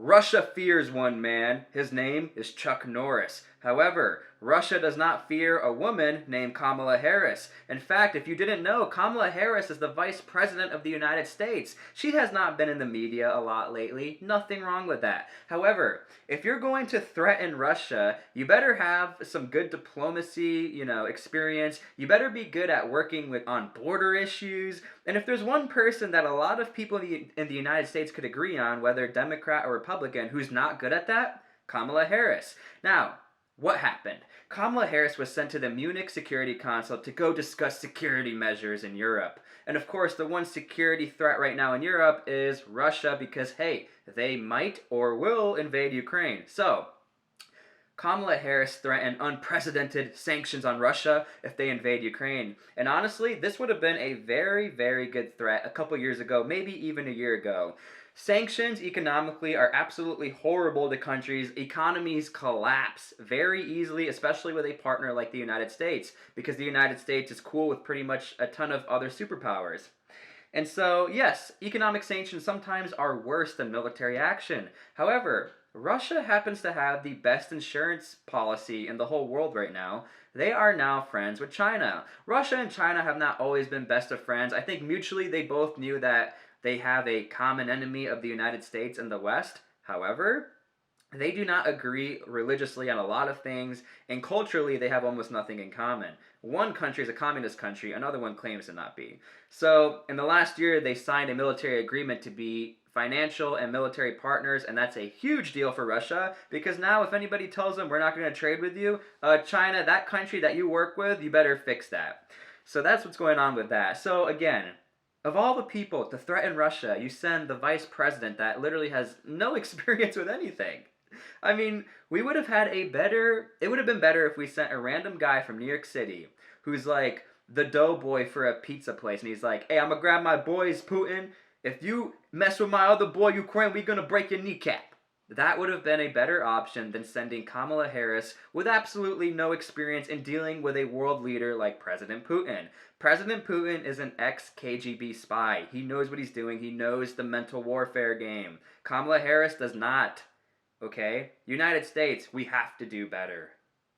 Russia fears one man. His name is Chuck Norris. However, Russia does not fear a woman named Kamala Harris. In fact, if you didn't know, Kamala Harris is the Vice President of the United States. She has not been in the media a lot lately. Nothing wrong with that. However, if you're going to threaten Russia, you better have some good diplomacy, experience. You better be good at working on border issues. And if there's one person that a lot of people in the United States could agree on, whether Democrat or Republican, who's not good at that, Kamala Harris. Now, what happened? Kamala Harris was sent to the Munich Security Council to go discuss security measures in Europe. And of course, the one security threat right now in Europe is Russia because, hey, they might or will invade Ukraine. So, Kamala Harris threatened unprecedented sanctions on Russia if they invade Ukraine. And honestly, this would have been a very, very good threat a couple years ago, maybe even a year ago. Sanctions economically are absolutely horrible to countries. Economies collapse very easily, especially with a partner like the United States, because the United States is cool with pretty much a ton of other superpowers. And so, yes, economic sanctions sometimes are worse than military action. However, Russia happens to have the best insurance policy in the whole world right now. They are now friends with China. Russia and China have not always been best of friends. I think mutually they both knew that they have a common enemy of the United States and the West. However, they do not agree religiously on a lot of things, and culturally they have almost nothing in common. One country is a communist country, another one claims to not be. So, in the last year, they signed a military agreement to be financial and military partners, and that's a huge deal for Russia, because now if anybody tells them we're not going to trade with you, China, that country that you work with, you better fix that. So that's what's going on with that. So again, of all the people to threaten Russia, you send the vice president that literally has no experience with anything. I mean, it would have been better if we sent a random guy from New York City who's like the doughboy for a pizza place, and he's like, hey, I'm gonna grab my boys, Putin. If you mess with my other boy, Ukraine, we're gonna break your kneecap. That would have been a better option than sending Kamala Harris with absolutely no experience in dealing with a world leader like President Putin. President Putin is an ex-KGB spy. He knows what he's doing. He knows the mental warfare game. Kamala Harris does not. Okay? United States, we have to do better.